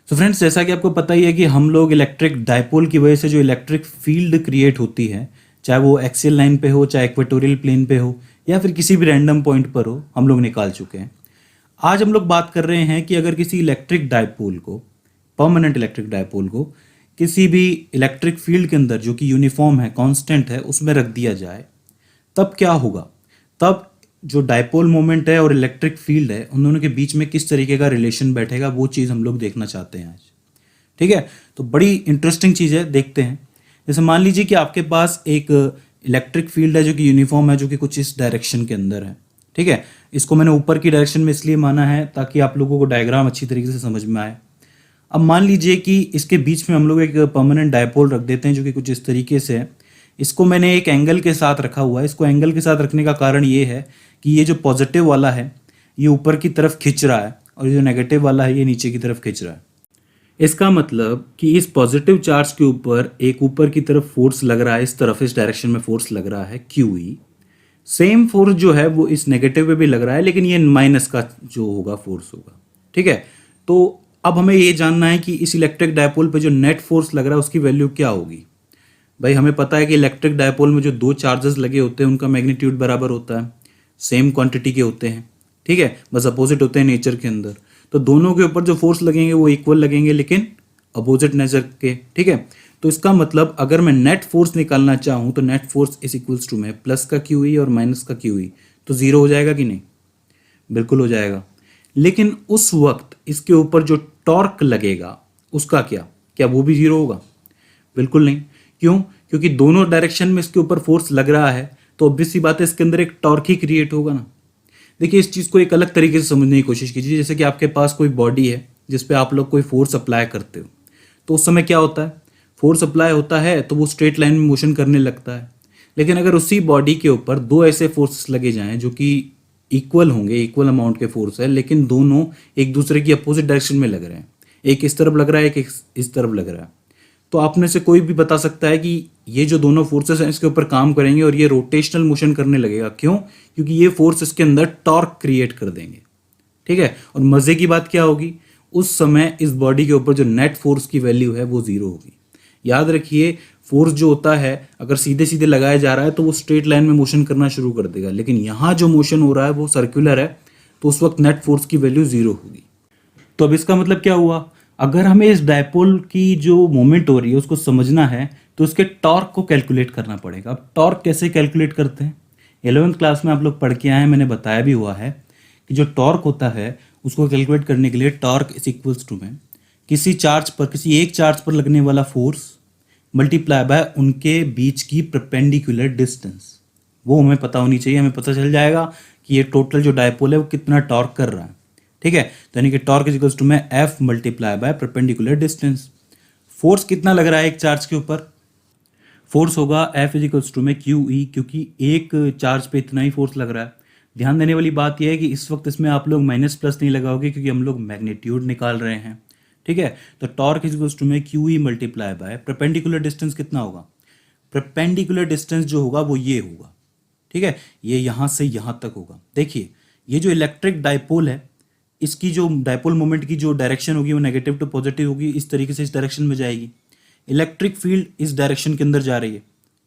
तो फ्रेंड्स, जैसा कि आपको पता ही है कि हम लोग इलेक्ट्रिक डायपोल की वजह से जो इलेक्ट्रिक फील्ड क्रिएट होती है, चाहे वो एक्सियल लाइन पे हो, चाहे इक्वेटोरियल प्लेन पे हो, या फिर किसी भी रैंडम पॉइंट पर हो, हम लोग निकाल चुके हैं। आज हम लोग बात कर रहे हैं कि अगर किसी इलेक्ट्रिक डायपोल को, परमानेंट इलेक्ट्रिक डायपोल को किसी भी इलेक्ट्रिक फील्ड के अंदर जो कि यूनिफॉर्म है, कांस्टेंट है, उसमें रख दिया जाए, तब क्या होगा। तब जो डायपोल मोमेंट है और इलेक्ट्रिक फील्ड है, उन दोनों के बीच में किस तरीके का रिलेशन बैठेगा, वो चीज़ हम लोग देखना चाहते हैं आज। ठीक है, तो बड़ी इंटरेस्टिंग चीज़ है, देखते हैं। जैसे मान लीजिए कि आपके पास एक इलेक्ट्रिक फील्ड है जो कि यूनिफॉर्म है, जो कि कुछ इस डायरेक्शन के अंदर है। ठीक है, इसको मैंने ऊपर की डायरेक्शन में इसलिए माना है ताकि आप लोगों को डायग्राम अच्छी तरीके से समझ में आए। अब मान लीजिए कि इसके बीच में हम लोग एक परमानेंट डायपोल रख देते हैं जो कि कुछ इस तरीके से है। इसको मैंने एक एंगल के साथ रखा हुआ है। इसको एंगल के साथ रखने का कारण ये है कि ये जो पॉजिटिव वाला है ये ऊपर की तरफ खिंच रहा है, और जो नेगेटिव वाला है ये नीचे की तरफ खिंच रहा है। इसका मतलब कि इस पॉजिटिव चार्ज के ऊपर एक ऊपर की तरफ फोर्स लग रहा है, इस तरफ, इस डायरेक्शन में फोर्स लग रहा है QE। सेम फोर्स जो है वो इस नेगेटिव पे भी लग रहा है, लेकिन ये माइनस का जो होगा फोर्स होगा। ठीक है, तो अब हमें ये जानना है कि इस इलेक्ट्रिक डायपोल पे जो नेट फोर्स लग रहा है उसकी वैल्यू क्या होगी। भाई, हमें पता है कि इलेक्ट्रिक डायपोल में जो दो चार्जेस लगे होते हैं उनका मैग्नीट्यूड बराबर होता है, सेम क्वांटिटी के होते हैं। ठीक है, बस अपोजिट होते हैं नेचर के अंदर। तो दोनों के ऊपर जो फोर्स लगेंगे वो इक्वल लगेंगे, लेकिन अपोजिट नेचर के। ठीक है, तो इसका मतलब अगर मैं नेट फोर्स निकालना चाहूँ तो net force is equals to में प्लस का QE और माइनस का QE, तो जीरो हो जाएगा कि नहीं? बिल्कुल हो जाएगा। लेकिन उस वक्त इसके ऊपर जो टॉर्क लगेगा उसका क्या क्या वो भी जीरो होगा? बिल्कुल नहीं। क्यों? क्योंकि दोनों डायरेक्शन में इसके ऊपर फोर्स लग रहा है, तो ऑब्वियस सी बात है इसके अंदर एक टॉर्क ही क्रिएट होगा ना। देखिए, इस चीज़ को एक अलग तरीके से समझने की कोशिश कीजिए। जैसे कि आपके पास कोई बॉडी है जिस पे आप लोग कोई फोर्स अप्लाई करते हो, तो उस समय क्या होता है? फोर्स अप्लाई होता है तो वो स्ट्रेट लाइन में मोशन करने लगता है। लेकिन अगर उसी बॉडी के ऊपर दो ऐसे फोर्सेस लगे जाएं जो कि इक्वल होंगे, इक्वल अमाउंट के फोर्स है, लेकिन दोनों एक दूसरे की अपोजिट डायरेक्शन में लग रहे हैं, एक इस तरफ लग रहा है, एक इस तरफ लग रहा है, तो आप में से कोई भी बता सकता है कि ये जो दोनों फोर्सेस हैं इसके ऊपर काम करेंगे और ये रोटेशनल मोशन करने लगेगा। क्यों? क्योंकि ये फोर्स इसके अंदर टॉर्क क्रिएट कर देंगे। ठीक है, और मज़े की बात क्या होगी? उस समय इस बॉडी के ऊपर जो नेट फोर्स की वैल्यू है वो जीरो होगी। याद रखिए, फोर्स जो होता है अगर सीधे सीधे लगाया जा रहा है तो वो स्ट्रेट लाइन में मोशन करना शुरू कर देगा, लेकिन यहाँ जो मोशन हो रहा है वो सर्कुलर है, तो उस वक्त नेट फोर्स की वैल्यू जीरो होगी। तो अब इसका मतलब क्या हुआ? अगर हमें इस डायपोल की जो मोमेंट हो रही है उसको समझना है तो उसके टॉर्क को कैलकुलेट करना पड़ेगा। अब टॉर्क कैसे कैलकुलेट करते हैं? 11th क्लास में आप लोग पढ़ के आए हैं, मैंने बताया भी हुआ है कि जो टॉर्क होता है उसको कैलकुलेट करने के लिए टॉर्क इज इक्वल्स टू में किसी चार्ज पर, किसी एक चार्ज पर लगने वाला फोर्स मल्टीप्लाई बाय उनके बीच की परपेंडिकुलर डिस्टेंस। वो हमें पता होनी चाहिए। हमें पता चल जाएगा कि ये टोटल जो डायपोल है वो कितना टॉर्क कर रहा है। ठीक है, तो यानी कि टॉर्क इज इक्वल्स टू में F multiply by perpendicular distance. Force कितना लग रहा है एक चार्ज के ऊपर? फोर्स होगा F इज इक्वल्स टू में QE, क्योंकि एक चार्ज पे इतना ही फोर्स लग रहा है। ध्यान देने वाली बात यह है कि इस वक्त इसमें आप लोग माइनस प्लस नहीं लगाओगे क्योंकि हम लोग मैग्नीट्यूड निकाल रहे हैं। ठीक है, तो टॉर्क इज इक्वल्स टू में QE multiply by perpendicular distance कितना होगा? परपेंडिकुलर डिस्टेंस जो होगा वो ये होगा। ठीक है, ये यहाँ से यहाँ तक होगा। देखिए, ये जो इलेक्ट्रिक डायपोल है इसकी जो डायपोल मोमेंट की जो डायरेक्शन होगी वो नेगेटिव टू पॉजिटिव होगी, इस तरीके से इस डायरेक्शन में जाएगी। इलेक्ट्रिक फील्ड इस डायरेक्शन के अंदर जा रही है।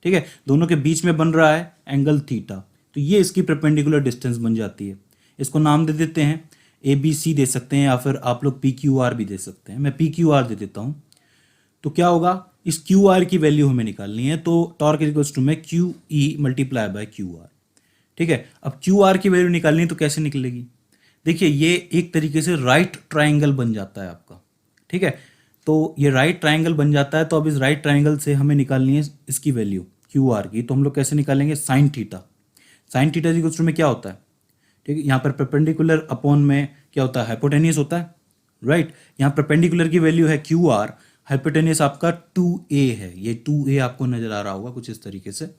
ठीक है, दोनों के बीच में बन रहा है एंगल थीटा, तो ये इसकी परपेंडिकुलर डिस्टेंस बन जाती है। इसको नाम दे देते हैं, ABC दे सकते हैं, या फिर आप लोग PQR भी दे सकते हैं। मैं PQR दे देता हूँ। तो क्या होगा? इस QR की वैल्यू हमें निकालनी है, तो टॉर्क इक्वल्स टू में QE मल्टीप्लाई बाय QR। ठीक है, अब QR की वैल्यू निकालनी है तो कैसे निकलेगी? देखिए, ये एक तरीके से राइट ट्राइंगल बन जाता है आपका। ठीक है, तो ये राइट ट्राइंगल बन जाता है, तो अब इस राइट ट्राइंगल से हमें निकालनी है इसकी वैल्यू QR की। तो हम लोग कैसे निकालेंगे? Sine theta. Sine theta equals to में क्या होता है? ठीक है, यहाँ पर परपेंडिकुलर अपॉन में क्या होता है? हाइपोटेनियस होता है, राइट। यहाँ परपेंडिकुलर की वैल्यू है QR, हाइपोटेनियस आपका 2a है। ये 2a आपको नजर आ रहा होगा कुछ इस तरीके से।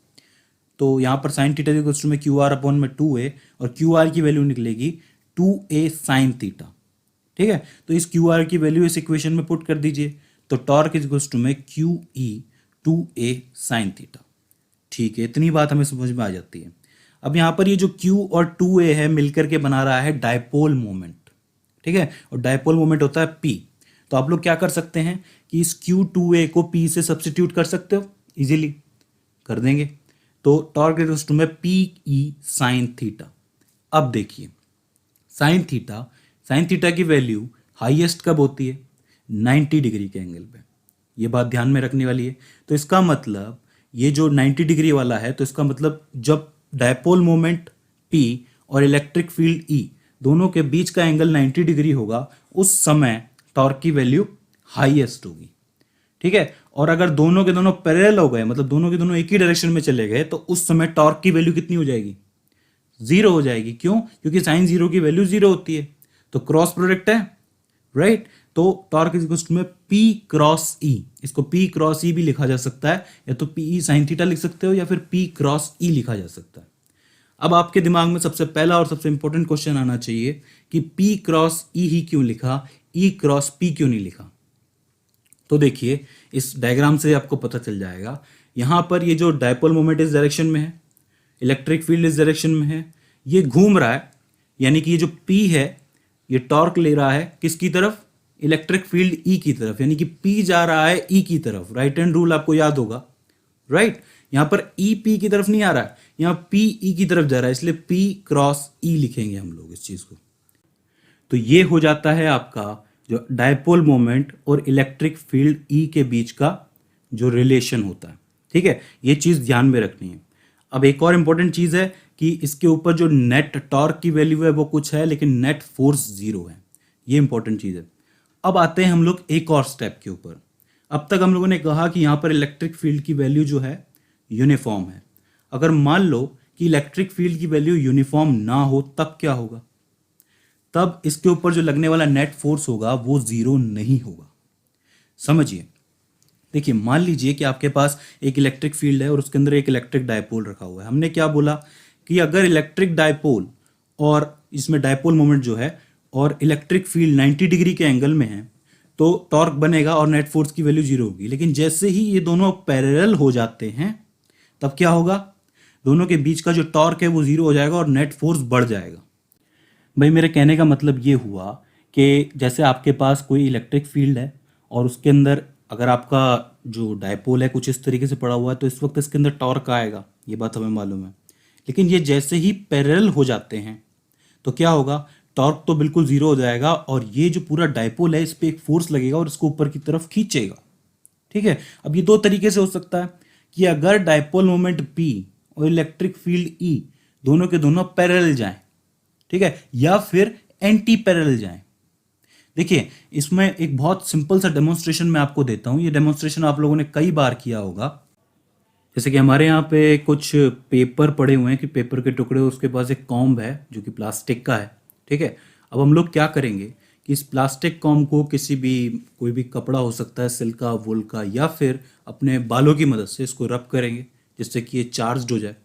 तो यहाँ पर साइन थीटा इक्वल्स टू में QR अपॉन में 2a, और QR की वैल्यू निकलेगी 2a साइन थीटा। ठीक है, तो इस QR की वैल्यू इस इक्वेशन में पुट कर दीजिए, तो टॉर्क इज इक्वल्स टू में QE 2a साइन थीटा। ठीक है, इतनी बात हमें समझ में आ जाती है। अब यहाँ पर ये जो Q और 2a है मिलकर के बना रहा है डायपोल मोमेंट। ठीक है, और डायपोल मोमेंट होता है P। तो आप लोग क्या कर सकते हैं कि इस Q2A को P से सब्स्टिट्यूट कर सकते हो, इजीली कर देंगे। तो टॉर्क इक्वल्स टू में PE साइन थीटा। अब देखिए साइन थीटा की वैल्यू हाईएस्ट कब होती है? 90 डिग्री के एंगल पे। ये बात ध्यान में रखने वाली है। तो इसका मतलब ये जो 90 डिग्री वाला है, तो इसका मतलब जब डायपोल मोमेंट P और इलेक्ट्रिक फील्ड E दोनों के बीच का एंगल 90 डिग्री होगा, उस समय टॉर्क की वैल्यू हाईएस्ट होगी। ठीक है, और अगर दोनों के दोनों पैरेलल हो गए, मतलब दोनों के दोनों एक ही डायरेक्शन में चले गए, तो उस समय टॉर्क की वैल्यू कितनी हो जाएगी? 0 हो जाएगी। क्यों? क्योंकि साइन 0 की वैल्यू 0 होती है। तो क्रॉस प्रोडक्ट है, राइट? तो टॉर्क इज इक्वल्स टू में P क्रॉस E। इसको P क्रॉस E भी लिखा जा सकता है, या तो PE साइन थीटा लिख सकते हो, या फिर P क्रॉस E लिखा जा सकता है। अब आपके दिमाग में सबसे पहला और सबसे इंपॉर्टेंट क्वेश्चन आना चाहिए कि P क्रॉस E ही क्यों लिखा, E क्रॉस P क्यों नहीं लिखा? तो देखिए, इस डायग्राम से आपको पता चल जाएगा। यहां पर ये जो डायपोल मोमेंट इस डायरेक्शन में है, इलेक्ट्रिक फील्ड इस डायरेक्शन में है, ये घूम रहा है, यानी कि ये जो P है ये टॉर्क ले रहा है किसकी तरफ? इलेक्ट्रिक फील्ड E की तरफ, यानी कि P जा रहा है E की तरफ। राइट हैंड रूल आपको याद होगा, राइट? यहां पर E P की तरफ नहीं आ रहा है, यहां P E की तरफ जा रहा है, इसलिए P क्रॉस E लिखेंगे हम लोग इस चीज को। तो ये हो जाता है आपका जो डायपोल मोमेंट और इलेक्ट्रिक फील्ड E के बीच का जो रिलेशन होता है। ठीक है, ये चीज़ ध्यान में रखनी है। अब एक और इंपॉर्टेंट चीज़ है कि इसके ऊपर जो नेट टॉर्क की वैल्यू है वो कुछ है, लेकिन नेट फोर्स 0 है। ये इंपॉर्टेंट चीज़ है। अब आते हैं हम लोग एक और स्टेप के ऊपर। अब तक हम लोगों ने कहा कि यहाँ पर इलेक्ट्रिक फील्ड की वैल्यू जो है यूनिफॉर्म है। अगर मान लो कि इलेक्ट्रिक फील्ड की वैल्यू यूनिफॉर्म ना हो, तब क्या होगा? तब इसके ऊपर जो लगने वाला नेट फोर्स होगा वो 0 नहीं होगा। समझिए, देखिए, मान लीजिए कि आपके पास एक इलेक्ट्रिक फील्ड है और उसके अंदर एक इलेक्ट्रिक डायपोल रखा हुआ है। हमने क्या बोला कि अगर इलेक्ट्रिक डायपोल और इसमें डायपोल मोमेंट जो है और इलेक्ट्रिक फील्ड 90 डिग्री के एंगल में है, तो टॉर्क बनेगा और नेट फोर्स की वैल्यू 0 होगी। लेकिन जैसे ही ये दोनों पैरेलल हो जाते हैं, तब क्या होगा? दोनों के बीच का जो टॉर्क है वो 0 हो जाएगा और नेट फोर्स बढ़ जाएगा। भाई, मेरे कहने का मतलब ये हुआ कि जैसे आपके पास कोई इलेक्ट्रिक फील्ड है और उसके अंदर अगर आपका जो डायपोल है कुछ इस तरीके से पड़ा हुआ है, तो इस वक्त इसके अंदर टॉर्क आएगा, ये बात हमें मालूम है। लेकिन ये जैसे ही पैरेलल हो जाते हैं तो क्या होगा? टॉर्क तो बिल्कुल 0 हो जाएगा और ये जो पूरा डायपोल है इस पर एक फोर्स लगेगा और इसको ऊपर की तरफ खींचेगा। ठीक है, अब ये दो तरीके से हो सकता है कि अगर डायपोल मोमेंट P और इलेक्ट्रिक फील्ड E दोनों के दोनों पैरेलल जाएं, ठीक है, या फिर एंटी पैरेलल जाएं। देखिए, इसमें एक बहुत सिंपल सा डेमोन्स्ट्रेशन मैं आपको देता हूं। ये डेमोन्स्ट्रेशन आप लोगों ने कई बार किया होगा। जैसे कि हमारे यहाँ पे कुछ पेपर पड़े हुए हैं कि पेपर के टुकड़े, उसके पास एक कॉम्ब है जो कि प्लास्टिक का है। ठीक है, अब हम लोग क्या करेंगे कि इस प्लास्टिक कॉम्ब को किसी भी, कोई भी कपड़ा हो सकता है, सिल्क का, वुल का, या फिर अपने बालों की मदद से इसको रब करेंगे जिससे कि ये चार्ज हो जाए।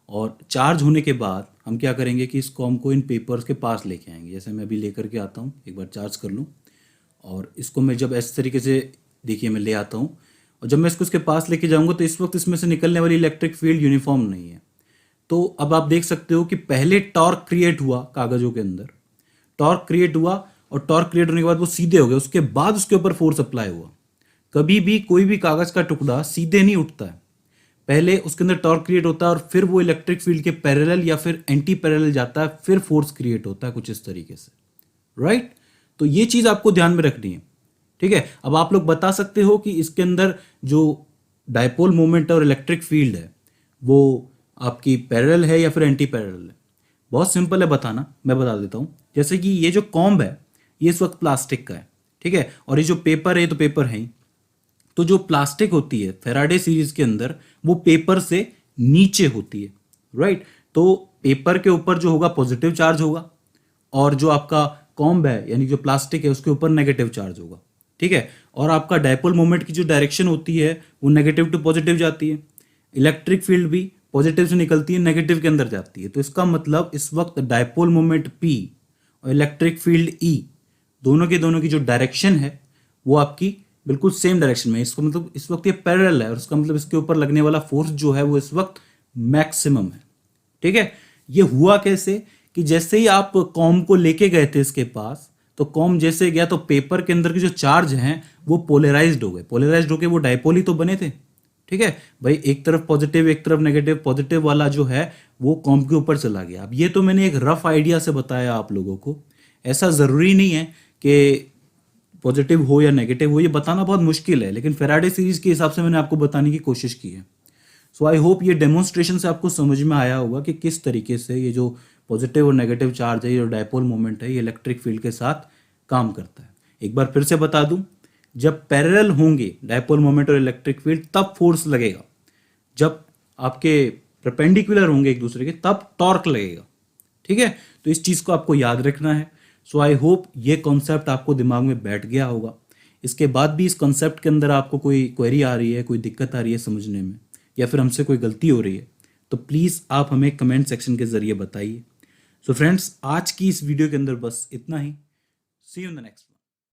और चार्ज होने के बाद हम क्या करेंगे कि इस कॉम को इन पेपर्स के पास लेके आएंगे। जैसे मैं अभी लेकर के आता हूँ, एक बार चार्ज कर लूँ, और इसको मैं जब इस तरीके से, देखिए, मैं ले आता हूँ, और जब मैं इसको इसके पास लेके जाऊँगा तो इस वक्त इसमें से निकलने वाली इलेक्ट्रिक फील्ड यूनिफॉर्म नहीं है। तो अब आप देख सकते हो कि पहले टॉर्क क्रिएट हुआ कागज़ों के अंदर, टॉर्क क्रिएट हुआ, और टॉर्क क्रिएट होने के बाद वो सीधे हो गए, उसके बाद उसके ऊपर फोर्स अप्लाई हुआ। कभी भी कोई भी कागज़ का टुकड़ा सीधे नहीं उठता है, पहले उसके अंदर टॉर्क क्रिएट होता है और फिर वो इलेक्ट्रिक फील्ड के पैरेलल या फिर एंटी पैरेलल जाता है, फिर फोर्स क्रिएट होता है कुछ इस तरीके से, राइट? तो ये चीज़ आपको ध्यान में रखनी है। ठीक है, अब आप लोग बता सकते हो कि इसके अंदर जो डायपोल मोमेंट और इलेक्ट्रिक फील्ड है वो आपकी पैरेलल है या फिर एंटी पैरेलल है। बहुत सिंपल है बताना, मैं बता देता हूँ। जैसे कि ये जो कॉम्ब है ये इस वक्त प्लास्टिक का है, ठीक है, और ये जो पेपर है तो पेपर है ही। तो जो प्लास्टिक होती है फेराडे सीरीज के अंदर, वो पेपर से नीचे होती है, राइट? तो पेपर के ऊपर जो होगा पॉजिटिव चार्ज होगा, और जो आपका कॉम्ब है यानी जो प्लास्टिक है उसके ऊपर नेगेटिव चार्ज होगा। ठीक है, और आपका डायपोल मोमेंट की जो डायरेक्शन होती है वो नेगेटिव टू पॉजिटिव जाती है। इलेक्ट्रिक फील्ड भी पॉजिटिव से निकलती है, नेगेटिव के अंदर जाती है। तो इसका मतलब इस वक्त डायपोल मोमेंट P और इलेक्ट्रिक फील्ड E दोनों की जो डायरेक्शन है वो आपकी बिल्कुल सेम डायरेक्शन में। इसका मतलब इस वक्त ये पैरेलल है, और इसका मतलब इसके ऊपर लगने वाला फोर्स जो है वो इस वक्त मैक्सिमम है। ठीक है, ये हुआ कैसे कि जैसे ही आप कॉम को लेके गए थे इसके पास, तो कॉम जैसे गया तो पेपर के अंदर के जो चार्ज हैं वो पोलराइज्ड हो गए, पोलराइज्ड होके वो डायपोल ही तो बने थे। ठीक है भाई, एक तरफ पॉजिटिव एक तरफ नेगेटिव, पॉजिटिव वाला जो है वो कॉम के ऊपर चला गया। अब ये तो मैंने एक रफ आइडिया से बताया आप लोगों को, ऐसा ज़रूरी नहीं है कि पॉजिटिव हो या नेगेटिव हो, ये बताना बहुत मुश्किल है, लेकिन फेराडे सीरीज के हिसाब से मैंने आपको बताने की कोशिश की है। सो आई होप ये डेमोन्स्ट्रेशन से आपको समझ में आया होगा कि किस तरीके से ये जो पॉजिटिव और नेगेटिव चार्ज है, ये जो डायपोल मोमेंट है, ये इलेक्ट्रिक फील्ड के साथ काम करता है। एक बार फिर से बता दूं, जब पैरेलल होंगे डायपोल मोमेंट और इलेक्ट्रिक फील्ड तब फोर्स लगेगा, जब आपके परपेंडिकुलर होंगे एक दूसरे के तब टॉर्क लगेगा। ठीक है, तो इस चीज़ को आपको याद रखना है। सो आई होप ये कॉन्सेप्ट आपको दिमाग में बैठ गया होगा। इसके बाद भी इस कॉन्सेप्ट के अंदर आपको कोई क्वेरी आ रही है, कोई दिक्कत आ रही है समझने में, या फिर हमसे कोई गलती हो रही है, तो प्लीज़ आप हमें कमेंट सेक्शन के ज़रिए बताइए। सो फ्रेंड्स, आज की इस वीडियो के अंदर बस इतना ही। सी यू इन द नेक्स्ट।